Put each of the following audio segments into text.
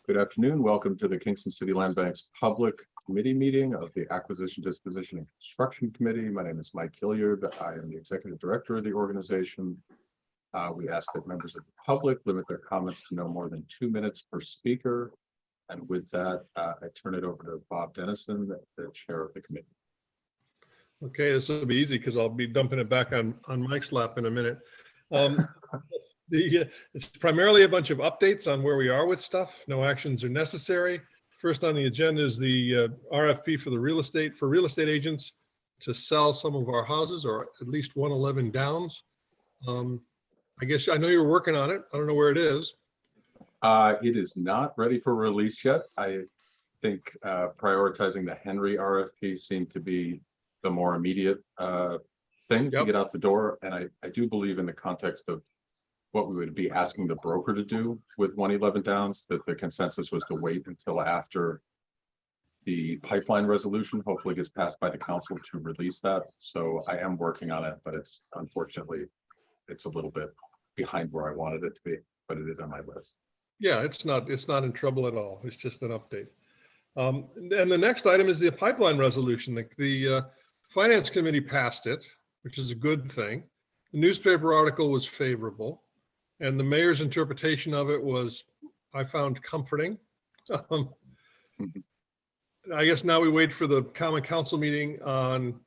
Good afternoon. Welcome to the Kingston City Land Bank's public committee meeting of the Acquisition, Disposition, and Construction Committee. My name is Mike Hilliard. I am the executive director of the organization. We ask that members of the public limit their comments to no more than 2 minutes per speaker. And with that, I turn it over to Bob Dennison, the chair of the committee. Okay, this will be easy because I'll be dumping it back on Mike's lap in a minute. It's primarily a bunch of updates on where we are with stuff. No actions are necessary. First on the agenda is the RFP for real estate agents to sell some of our houses, or at least 111 Downs. I guess I know you're working on it. I don't know where it is. It is not ready for release yet. I think prioritizing the Henry RFP seemed to be the more immediate thing to get out the door. And I do believe in the context of what we would be asking the broker to do with 111 Downs, that the consensus was to wait until after the pipeline resolution hopefully gets passed by the council to release that. So I am working on it, but it's unfortunately, it's a little bit behind where I wanted it to be, but it is on my list. Yeah, it's not in trouble at all. It's just an update. And the next item is the pipeline resolution. The finance committee passed it, which is a good thing. The newspaper article was favorable, and the mayor's interpretation of it was, I found, comforting. I guess now we wait for the common council meeting on,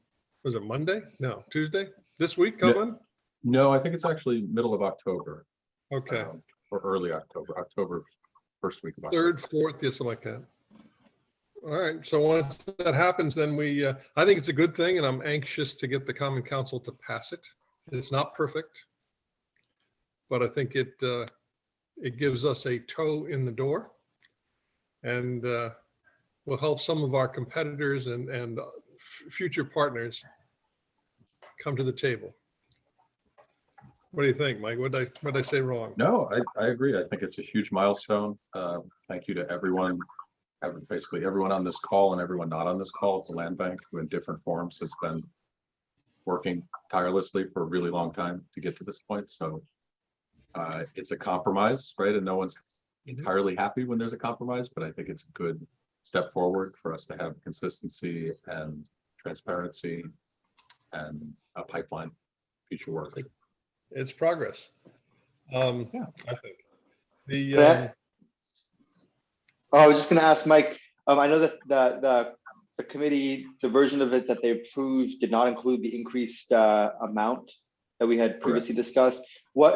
was it Monday? No, Tuesday? This week coming? No, I think it's actually middle of October. Okay. Or early October, first week of October. October. 3rd, 4th, yeah, something like that. All right, so once that happens, then I think it's a good thing, and I'm anxious to get the common council to pass it. It's not perfect, but I think it gives us a toe in the door, and will help some of our competitors and future partners come to the table. What do you think, Mike? What did I say wrong? No, I agree. I think it's a huge milestone. Thank you to everyone, basically everyone on this call and everyone not on this call at the land bank, who in different forms has been working tirelessly for a really long time to get to this point. So it's a compromise, right? And no one's entirely happy when there's a compromise, but I think it's a good step forward for us to have consistency and transparency and a pipeline future work. It's progress. Yeah. I think. I was just going to ask Mike. I know that the committee, the version of it that they approved, did not include the increased amount that we had previously discussed.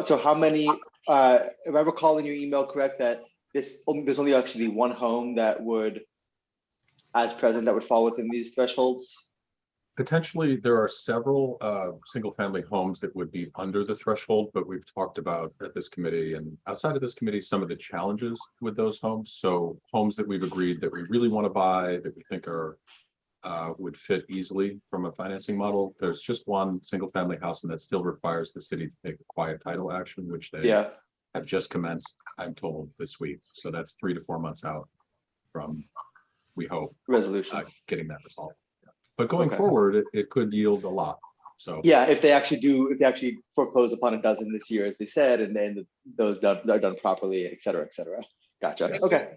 So how many? If I recall in your email correct, that there's only actually one home that would, as present, that would fall within these thresholds. Potentially, there are several single-family homes that would be under the threshold, but we've talked about at this committee and outside of this committee some of the challenges with those homes. So homes that we've agreed that we really want to buy, that we think are would fit easily from a financing model. There's just one single-family house, and that still requires the city to take a quiet title action, which they have just commenced, I'm told, this week. So that's 3 to 4 months out from, we hope, resolution getting that resolved. But going forward, it could yield a lot. So yeah, if they actually foreclose upon a dozen this year, as they said, and then those are done properly, et cetera, et cetera. Gotcha. Yes. Okay.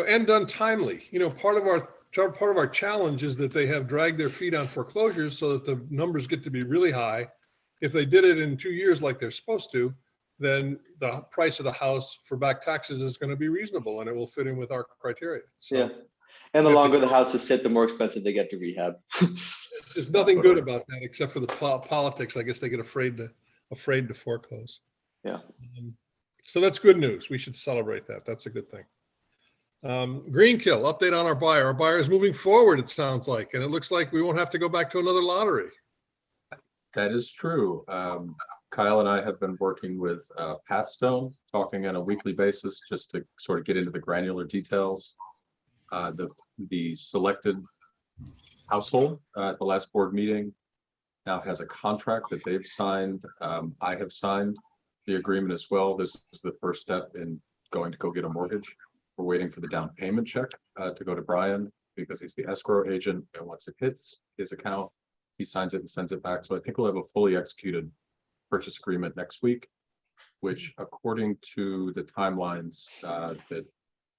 And done timely. Part of our challenge is that they have dragged their feet on foreclosures so that the numbers get to be really high. If they did it in 2 years like they're supposed to, then the price of the house for back taxes is going to be reasonable, and it will fit in with our criteria. So, yeah. And the longer the houses sit, the more expensive they get to rehab. There's nothing good about that except for the politics. I guess they get afraid to foreclose. Yeah. So that's good news. We should celebrate that. That's a good thing. Greenkill, update on our buyer. Our buyer is moving forward, it sounds like, and it looks like we won't have to go back to another lottery. that is true. Kyle and I have been working with Pathstone, talking on a weekly basis just to sort of get into the granular details. The selected household at the last board meeting now has a contract that they've signed. I have signed the agreement as well. This is the first step in going to go get a mortgage. We're waiting for the down payment check to go to Brian because he's the escrow agent, and once it hits his account, he signs it and sends it back. So I think we'll have a fully executed purchase agreement next week, which according to the timelines that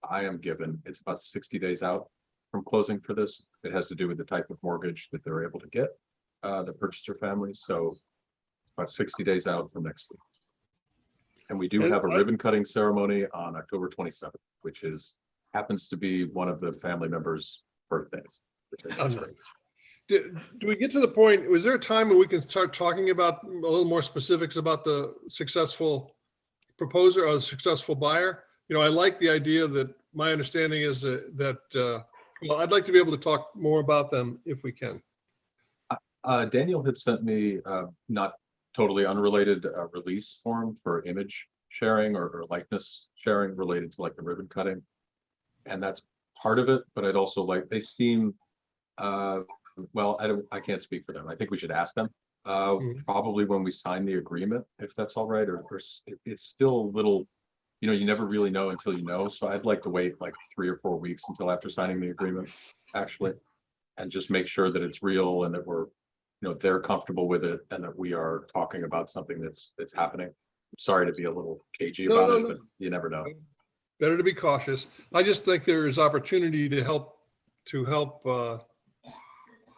I am given, it's about 60 days out from closing for this. It has to do with the type of mortgage that they're able to get, the purchaser families. So about 60 days out from next week. And we do And have a I- ribbon cutting ceremony on October 27th, which happens to be one of the family members' birthdays. which I think Oh, is nice. great. Do we get to the point, was there a time when we can start talking about a little more specifics about the successful proposer or the successful buyer? You know, I like the idea that my understanding is well, I'd like to be able to talk more about them if we can. Daniel had sent me not totally unrelated release form for image sharing or likeness sharing related to like the ribbon cutting. And that's part of it, but I'd also like, they seem, well, I can't speak for them. I think we should ask them. Probably when we sign the agreement, if that's all right, or it's still a little, you know, you never really know until you know. So I'd like to wait like 3 or 4 weeks until after signing the agreement, actually, and just make sure that it's real and that we're, you know, they're comfortable with it and that we are talking about something that's happening. I'm sorry to be a little cagey No, about no, it, no. but you never know. Better to be cautious. I just think there is opportunity to help some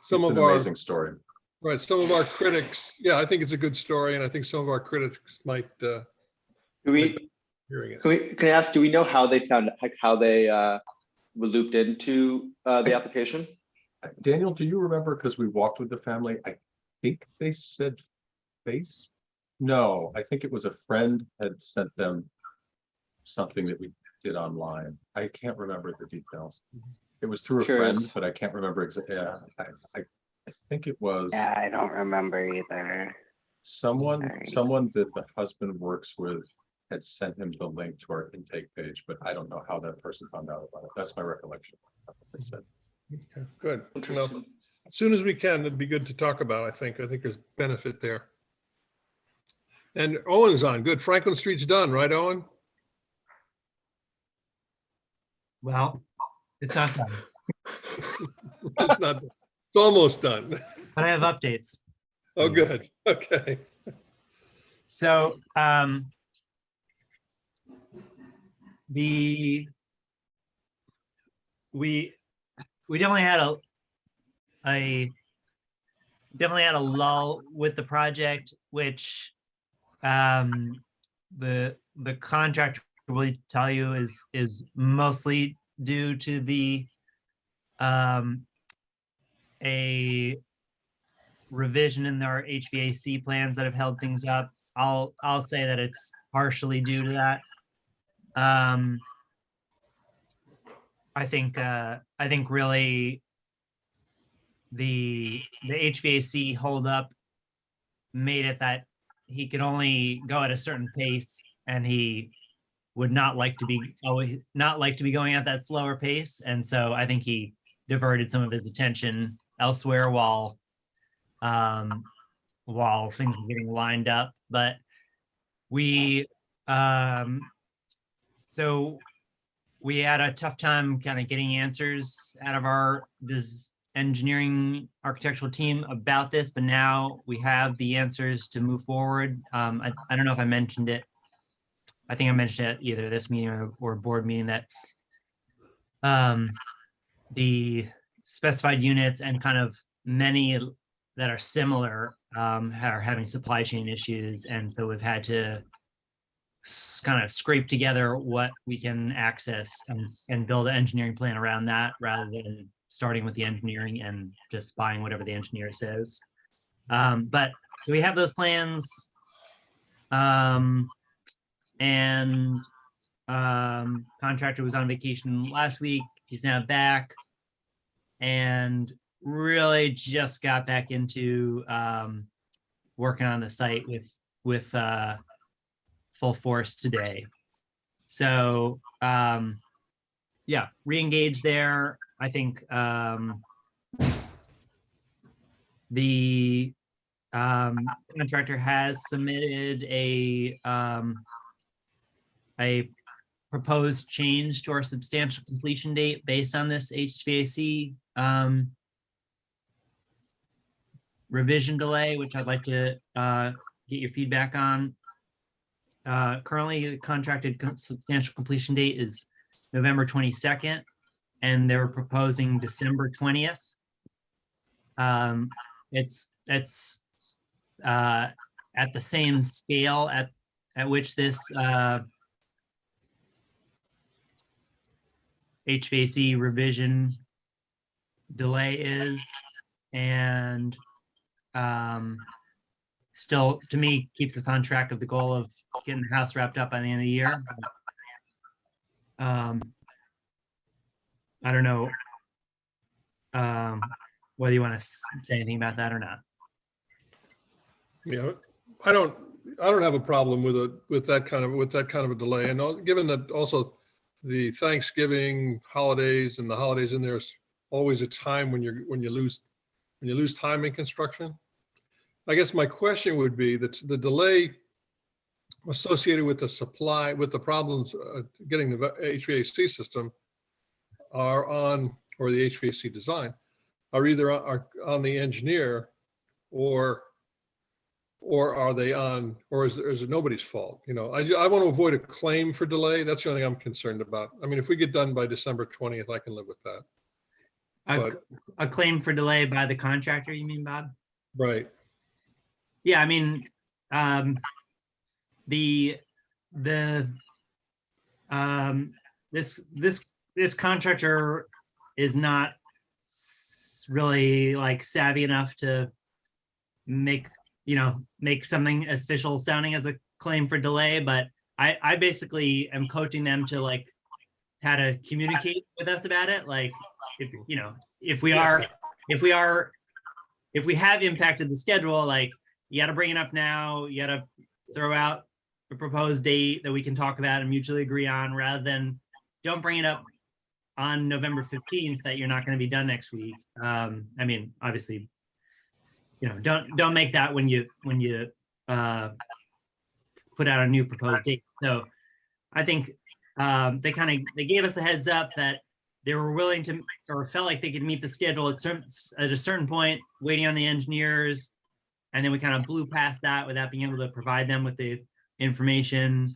It's of an our, amazing story. right, some of our critics. Yeah, I think it's a good story, and I think some of our critics might Do we, hearing it. can I ask, do we know how they found, like, how they were looped into the application? Daniel, do you remember? Because we walked with the family. I think they said face. No, I think it was a friend had sent them something that we did online. I can't remember the details. It was through a friend, Curious. but I can't remember exactly. Yeah, I think it was Yeah, I don't remember either. someone Sorry. that the husband works with had sent him the link to our intake page, but I don't know how that person found out about it. That's my recollection. That's what they said. Okay, good. Well, Interesting. as soon as we can, it'd be good to talk about, I think. I think there's benefit there. And Owen's on. Good. Franklin Street's done, right, Owen? Well, it's not done, It's not, it's almost done. but I have updates. Oh, good. Okay. So, we definitely had a lull with the project, which the contractor will tell you is mostly due to the a revision in our HVAC plans that have held things up. I'll say that it's partially due to that. I think really the HVAC holdup made it that he could only go at a certain pace, and he would not like to be going at that slower pace. And so I think he diverted some of his attention elsewhere while things were getting lined up. But we so we had a tough time kind of getting answers out of our engineering architectural team about this, but now we have the answers to move forward. I don't know if I mentioned it. I think I mentioned it either this meeting or board meeting that the specified units and kind of many that are similar are having supply chain issues. And so we've had to kind of scrape together what we can access and build an engineering plan around that, rather than starting with the engineering and just buying whatever the engineer says. But so we have those plans. And contractor was on vacation last week. He's now back and really just got back into working on the site with full force today. So yeah, re-engage there. I think the contractor has submitted a proposed change to our substantial completion date based on this HVAC revision delay, which I'd like to get your feedback on. Currently, the contracted substantial completion date is November 22nd, and they're proposing December 20th. It's at the same scale at which this HVAC revision delay is, and still, to me, keeps us on track of the goal of getting the house wrapped up by the end of the year. I don't know whether you want to say anything about that or not. Yeah, I don't have a problem with that kind of a delay. And given that also the Thanksgiving holidays and the holidays in there's always a time when you lose time in construction. I guess my question would be that the delay associated with the supply, with the problems getting the HVAC system or the HVAC design are either on the engineer or are they on, or is it nobody's fault? You know, I want to avoid a claim for delay. That's the only thing I'm concerned about. I mean, if we get done by December 20th, I can live with that. A claim for delay by the contractor, you mean, Bob? Right. Yeah, I mean, this contractor is not really like savvy enough to make something official sounding as a claim for delay, but I basically am coaching them to like how to communicate with us about it. Like, if we have impacted the schedule, like, you got to bring it up now. You got to throw out a proposed date that we can talk about and mutually agree on, rather than don't bring it up on November 15th that you're not going to be done next week. I mean, obviously, don't make that when you put out a new proposed date. So I think they gave us the heads up that they were willing to, or felt like they could meet the schedule at a certain point, waiting on the engineers. And then we kind of blew past that without being able to provide them with the information.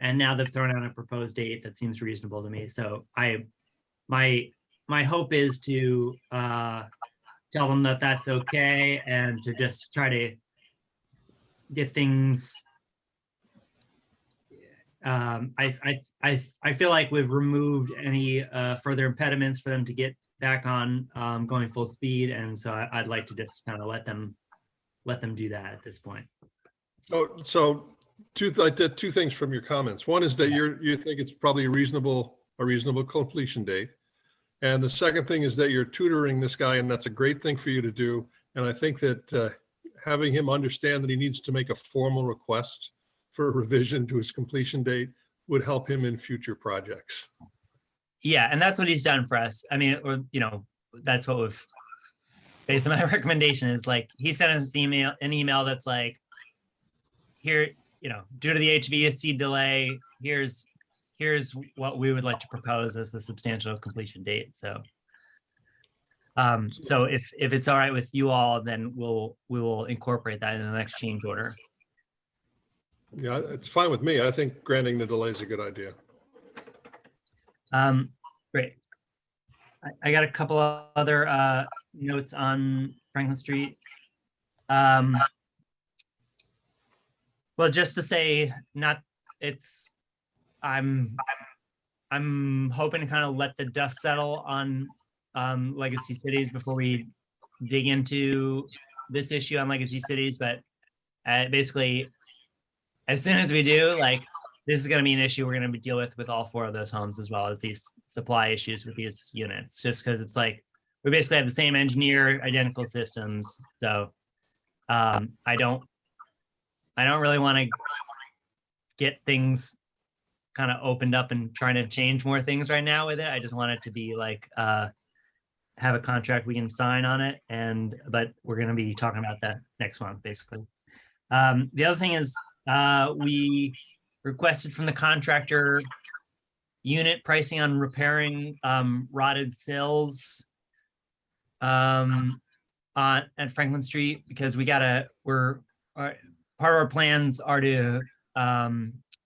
And now they've thrown out a proposed date that seems reasonable to me. So my hope is to tell them that that's okay, and to just try to get things. I feel like we've removed any further impediments for them to get back on going full speed, and so I'd like to just kind of let them do that at this point. So two things from your comments. One is that you think it's probably a reasonable completion date. And the second thing is that you're tutoring this guy, and that's a great thing for you to do. And I think that having him understand that he needs to make a formal request for a revision to his completion date would help him in future projects. Yeah, and that's what he's done for us. I mean, that's what we've, based on my recommendation, is like, he sent us an email that's like, here, due to the HVAC delay, here's what we would like to propose as the substantial completion date. So so if it's all right with you all, then we will incorporate that in the next change order. Yeah, it's fine with me. I think granting the delay is a good idea. Great. I got a couple of other notes on Franklin Street. Well, just to say, I'm hoping to kind of let the dust settle on Legacy Cities before we dig into this issue on Legacy Cities. But basically, as soon as we do, like, this is going to be an issue we're going to deal with all 4 of those homes, as well as these supply issues with these units, just because it's like we basically have the same engineer, identical systems. So I don't really want to get things kind of opened up and trying to change more things right now with it. I just want it to be like have a contract we can sign on it, but we're going to be talking about that next month, basically. The other thing is we requested from the contractor unit pricing on repairing rotted sills at Franklin Street, because part of our plans are to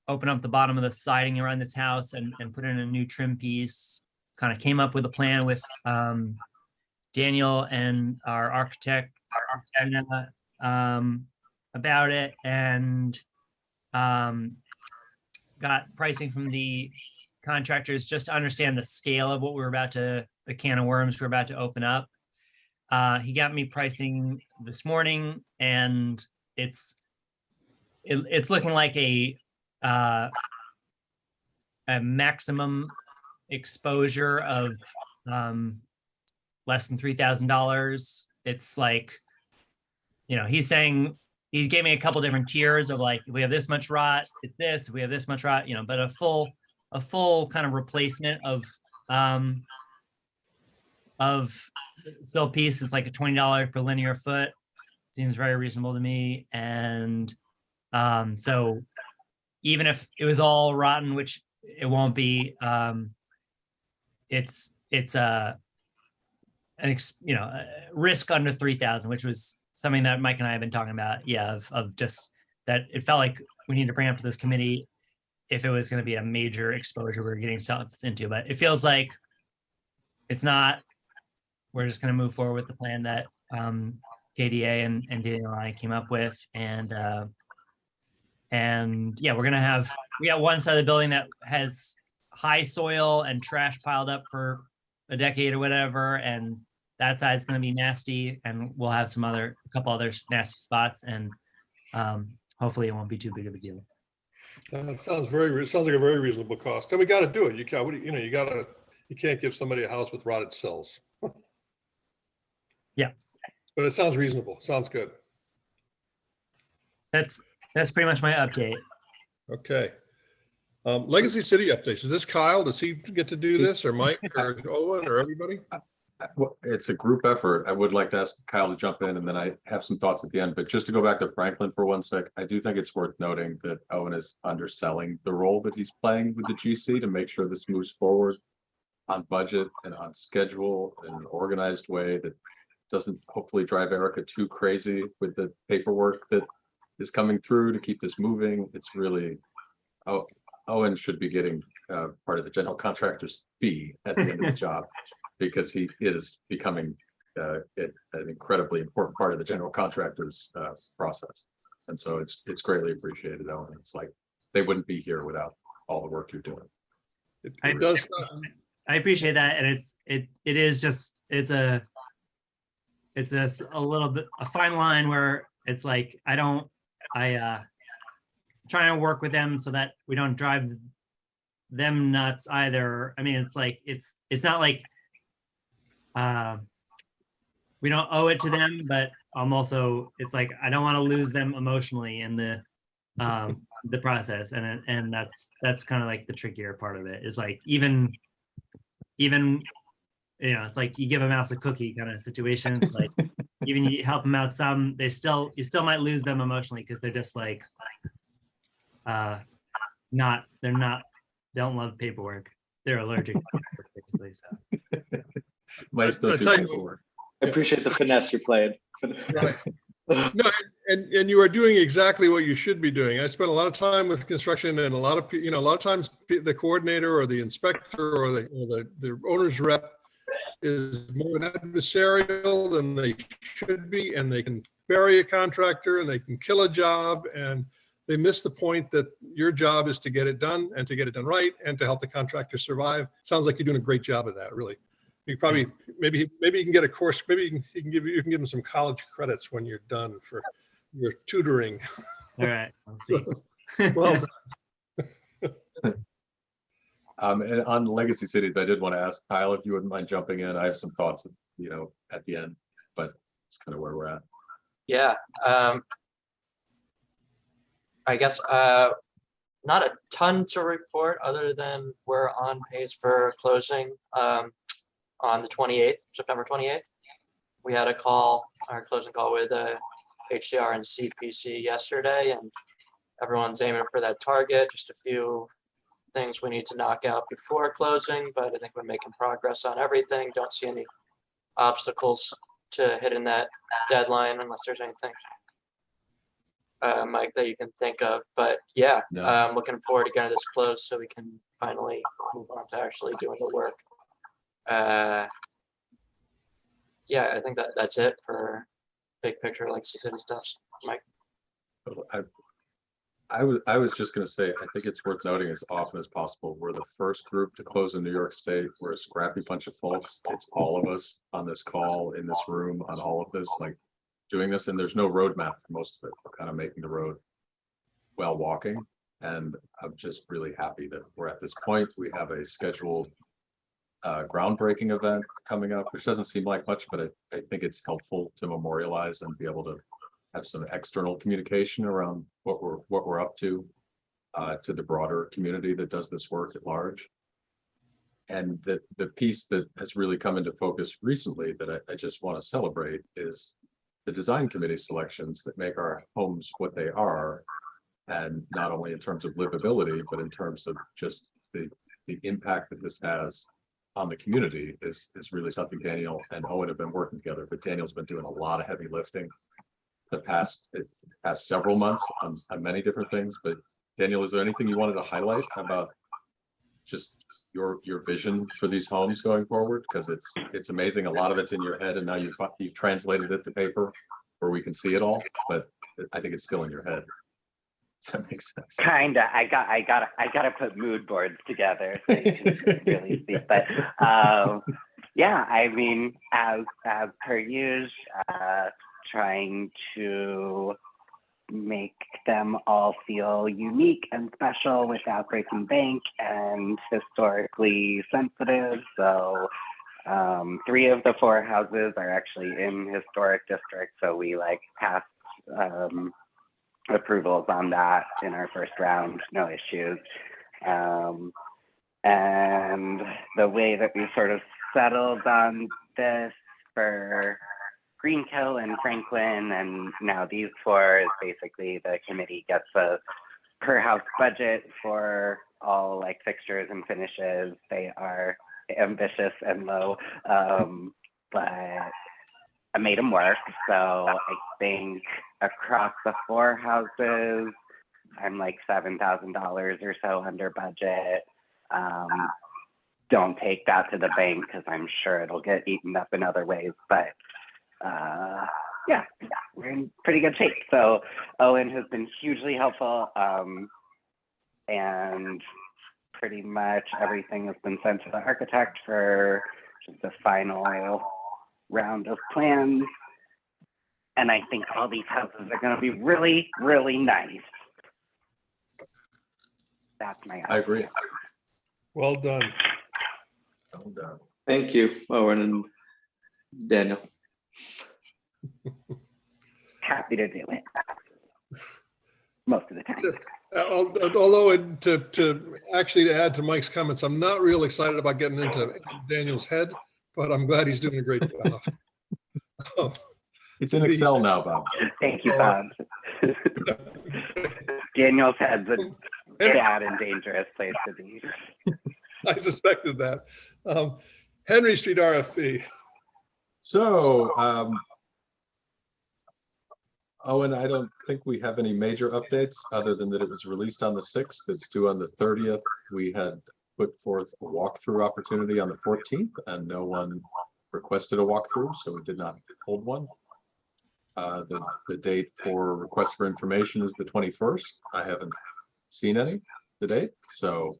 open up the bottom of the siding around this house and put in a new trim piece. Kind of came up with a plan with Daniel and our architect about it, and got pricing from the contractors just to understand the scale of what we were about to, the can of worms we were about to open up. He got me pricing this morning, and it's looking like a maximum exposure of less than $3,000. It's like, he's saying, he gave me a couple different tiers of like, if we have this much rot, it's this, if we have this much rot, but a full kind of replacement of sill piece is like a $20 per linear foot. Seems very reasonable to me. And so even if it was all rotten, which it won't be, it's a risk under 3,000, which was something that Mike and I have been talking about. Yeah, of just that it felt like we need to bring up to this committee if it was going to be a major exposure we're getting ourselves into. But it feels like it's not. We're just going to move forward with the plan that KDA and Daniel and I came up with, and yeah, we got one side of the building that has high soil and trash piled up for a decade or whatever, and that side's going to be nasty, and we'll have a couple other nasty spots, and hopefully it won't be too big of a deal. It sounds like a very reasonable cost, and we got to do it. You can't give somebody a house with rotted cells. Yeah, but it sounds reasonable. Sounds good. That's pretty much my update. Okay. Legacy City updates. Is this Kyle? Does he get to do this, or Mike, or Owen, or everybody? Well, it's a group effort. I would like to ask Kyle to jump in, and then I have some thoughts at the end. But just to go back to Franklin for one sec, I do think it's worth noting that Owen is underselling the role that he's playing with the GC to make sure this moves forward on budget and on schedule in an organized way that doesn't hopefully drive Erica too crazy with the paperwork that is coming through to keep this moving. It's really, Owen should be getting part of the general contractor's fee at the end of the job, because he is becoming an incredibly important part of the general contractor's process. And so it's greatly appreciated, Owen. It's like they wouldn't be here without all the work you're doing. I appreciate that, and it's a little bit a fine line where it's like trying to work with them so that we don't drive them nuts either. I mean, it's like it's not like we don't owe it to them, but I'm also, it's like I don't want to lose them emotionally in the process, and that's kind of like the trickier part of it. Is like even it's like you give a mouse a cookie kind of situation. It's like even you help them out some, you still might lose them emotionally because they're just like they don't love paperwork. They're allergic to paperwork, basically. So Might still do paperwork. I appreciate the finesse you're playing. Right. No, and you are doing exactly what you should be doing. I spent a lot of time with construction, and a lot of times the coordinator or the inspector or the owner's rep is more adversarial than they should be, and they can bury a contractor and they can kill a job, and they miss the point that your job is to get it done and to get it done right and to help the contractor survive. Sounds like you're doing a great job of that, really. You probably maybe you can get a course. Maybe you can give them some college credits when you're done for your tutoring. all right, I'll see. Well, And on legacy cities, I did want to ask Kyle if you wouldn't mind jumping in. I have some thoughts, at the end, but it's kind of where we're at. Yeah, I guess not a ton to report other than we're on pace for closing on the 28th, September 28th. We had our closing call with HCR and CPC yesterday, and everyone's aiming for that target. Just a few things we need to knock out before closing, but I think we're making progress on everything. Don't see any obstacles to hitting that deadline unless there's anything Mike, that you can think of, but yeah, No. I'm looking forward to getting this closed so we can finally move on to actually doing the work. Yeah, I think that's it for big picture Legacy City stuff. Mike. I was just gonna say, I think it's worth noting as often as possible, we're the first group to close in New York State. We're a scrappy bunch of folks. It's all of us on this call, in this room, on all of this, like doing this, and there's no roadmap for most of it. We're kind of making the road while walking. And I'm just really happy that we're at this point. We have a scheduled groundbreaking event coming up, which doesn't seem like much, but I think it's helpful to memorialize and be able to have some external communication around what we're up to the broader community that does this work at large. And the piece that has really come into focus recently that I just want to celebrate is the design committee selections that make our homes what they are, and not only in terms of livability, but in terms of just the impact that this has on the community is really something Daniel and Owen have been working together, but Daniel's been doing a lot of heavy lifting the past several months on many different things. But Daniel, is there anything you wanted to highlight about just your vision for these homes going forward? Because it's amazing. A lot of it's in your head, and now you've translated it to paper where we can see it all, but I think it's still in your head. That makes sense. Kinda. I gotta put mood boards together so you can really see. But yeah, I mean, as per usual, trying to make them all feel unique and special without breaking bank and historically sensitive. So 3 of the 4 houses are actually in historic districts, so we like passed approvals on that in our first round, no issues. And the way that we sort of settled on this for Greenkill and Franklin, and now these 4, is basically the committee gets a per house budget for all like fixtures and finishes. They are ambitious and low, but I made them work. So I think across the 4 houses, I'm like $7,000 or so under budget. Don't take that to the bank because I'm sure it'll get eaten up in other ways, but yeah, we're in pretty good shape. So Owen has been hugely helpful, and pretty much everything has been sent to the architect for just the final round of plans. And I think all these houses are going to be really, really nice. That's my I agree. Well done. Well done. Thank you, Owen and Daniel. Happy to do it most of the time. Although to actually add to Mike's comments, I'm not real excited about getting into Daniel's head, but I'm glad he's doing a great job. It's in Excel now, Bob. Thank you, Bob. Daniel's head's a bad and dangerous place to be. I suspected that. Henry Street RFP. So, Owen, I don't think we have any major updates other than that it was released on the 6th. It's due on the 30th. We had put forth a walkthrough opportunity on the 14th, and no one requested a walkthrough, so we did not hold one. The date for request for information is the 21st. I haven't seen any to date, so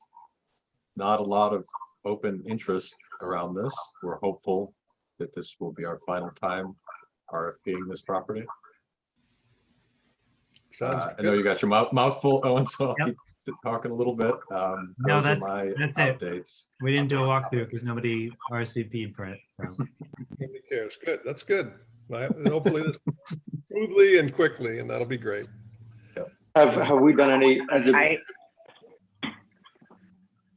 not a lot of open interest around this. We're hopeful that this will be our final time RFPing this property. I know you got your mouth full, Owen, so I'll keep talking a little bit. No, Those are that's my it. updates. We didn't do a walkthrough because nobody RSVP'd for it. So Nobody cares. Good. That's good. Hopefully this smoothly and quickly, and that'll be great. Have we done any?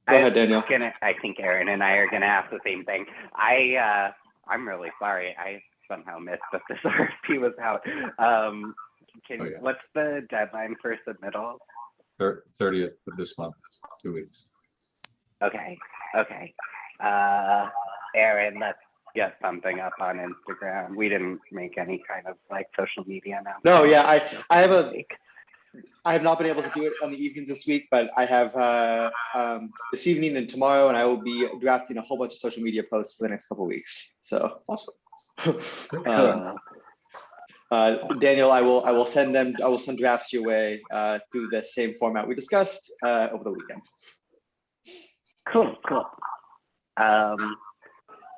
Go ahead, Daniel. I think Aaron and I are gonna ask the same thing. I'm really sorry. I somehow missed that this RFP was out. What's the deadline for submittal? 30th of this month, 2 weeks. Okay. Aaron, let's get something up on Instagram. We didn't make any kind of like social media announcement. No, yeah, I have I have not been able to do it on the evenings this week, but I have this evening and tomorrow, and I will be drafting a whole bunch of social media posts for the next couple of weeks. So Awesome. Daniel, I will send them. I will send drafts your way through the same format we discussed over the weekend. Cool.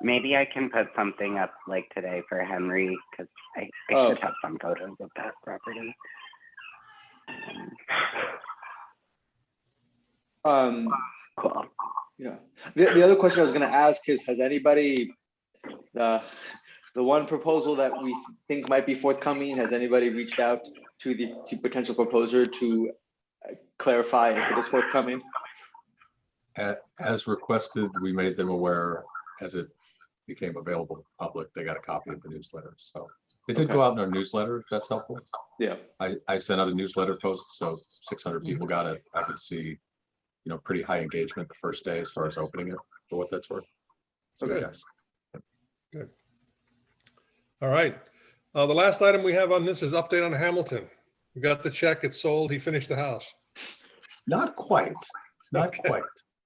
Maybe I can put something up like today for Henry, because I should have some photos of that property. Cool. Yeah. The other question I was going to ask is, has anybody, the one proposal that we think might be forthcoming, has anybody reached out to the potential proposer to clarify if it is forthcoming? As requested, we made them aware as it became available to the public. They got a copy of the newsletter. So it did go out in our newsletter, if that's helpful. Yeah. I sent out a newsletter post, so 600 people got it. I could see, pretty high engagement the first day as far as opening it, for what that's worth. So, Okay. yes. Good. All right. The last item we have on this is update on Hamilton. We got the check, it's sold, he finished the house. Not quite, not Okay. quite.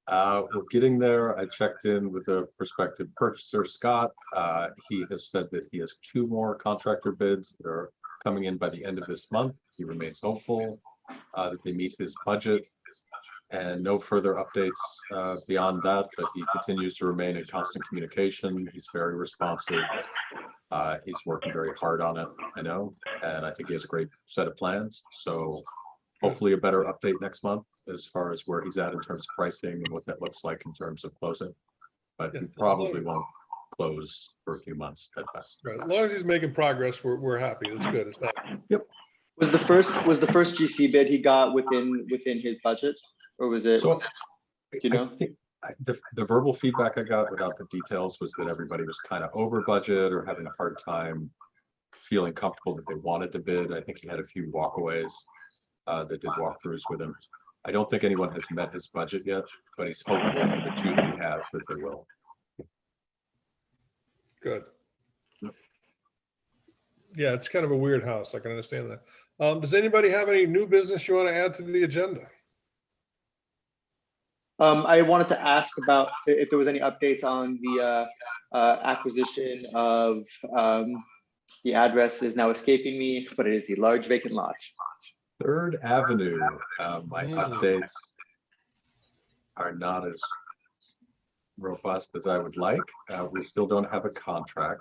We're getting there. I checked in with a prospective purchaser, Scott. He has said that he has 2 more contractor bids that are coming in by the end of this month. He remains hopeful that they meet his budget, and no further updates beyond that, but he continues to remain in constant communication. He's very responsive. He's working very hard on it, I know, and I think he has a great set of plans. So hopefully a better update next month as far as where he's at in terms of pricing and what that looks like in terms of closing. But he probably won't close for a few months at best. Right. As long as he's making progress, we're happy. That's good. It's that. Yep. Was the first GC bid he got within his budget, or was it? So you know? I think the verbal feedback I got without the details was that everybody was kind of over budget or having a hard time feeling comfortable that they wanted to bid. I think he had a few walkaways that did walkthroughs with him. I don't think anyone has met his budget yet, but he's hopeful for the 2 that he has that they will. Good. Yeah, it's kind of a weird house. I can understand that. Does anybody have any new business you want to add to the agenda? I wanted to ask about if there was any updates on the acquisition of the address is now escaping me, but it is the large vacant lot. 3rd Avenue, my updates are not as robust as I would like. We still don't have a contract.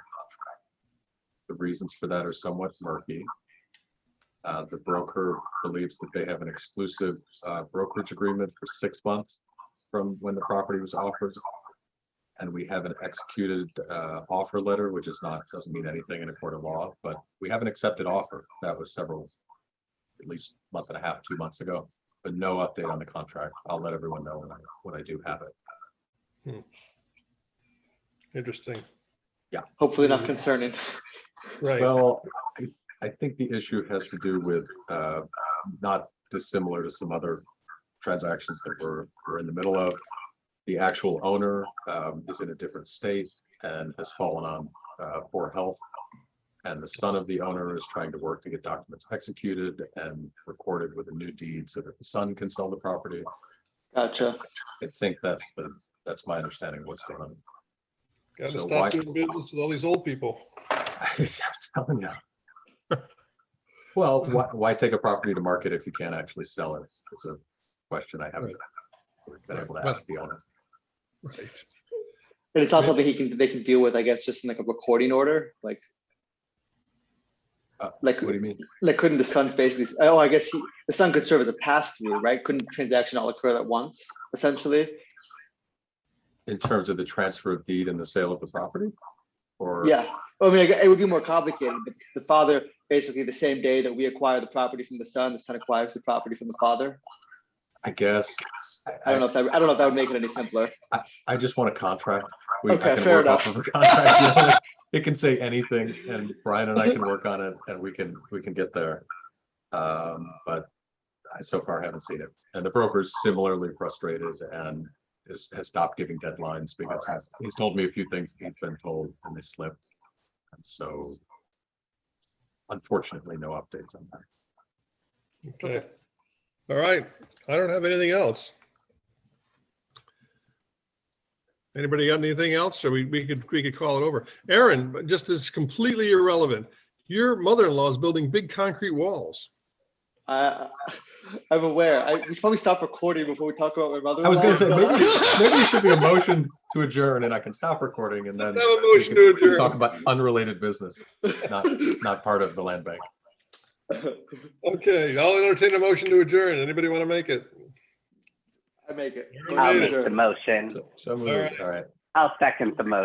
The reasons for that are somewhat murky. The broker believes that they have an exclusive brokerage agreement for 6 months from when the property was offered. And we have an executed offer letter, which doesn't mean anything in a court of law, but we have an accepted offer. That was at least a month and a half, 2 months ago, but no update on the contract. I'll let everyone know when I do have it. Interesting. Yeah. Hopefully not concerning. Right. Well, I think the issue has to do with not dissimilar to some other transactions that we're in the middle of. The actual owner is in a different state and has fallen on poor health. And the son of the owner is trying to work to get documents executed and recorded with a new deed so that the son can sell the property. Gotcha. I think that's my understanding of what's going on. Got to So stop doing business with all these old people. I'm telling you. Well, why take a property to market if you can't actually sell it? It's a question I haven't been able to ask the owner. Right. And it's also something they can deal with, I guess, just in like a recording order, like. What do you mean? Like, couldn't the son basically? Oh, I guess the son could serve as a pass-through, right? Couldn't the transaction all occur at once, essentially? In terms of the transfer of deed and the sale of the property, or Yeah, I mean, it would be more complicated, but the father basically the same day that we acquire the property from the son acquires the property from the father. I guess I don't know if that would make it any simpler. I just want a contract. Okay, I can fair work enough. off of a contract. It can say anything, and Brian and I can work on it, and we can get there. But I so far haven't seen it. And the broker's similarly frustrated and has stopped giving deadlines because he's told me a few things he's been told and they slipped. And so, unfortunately, no updates on that. Okay. All right. I don't have anything else. Anybody got anything else? Or we could call it over. Aaron, but just as completely irrelevant, your mother-in-law is building big concrete walls. I'm aware. We should probably stop recording before we talk about my mother. I was gonna say, maybe it should be a motion to adjourn and I can stop recording and then Let's have a we motion can to adjourn. talk about unrelated business, not part of the land bank. Okay, I'll entertain a motion to adjourn. Anybody want to make it? I make it. Aaron I'll made make it. the motion. So moved. All right. I'll second the motion.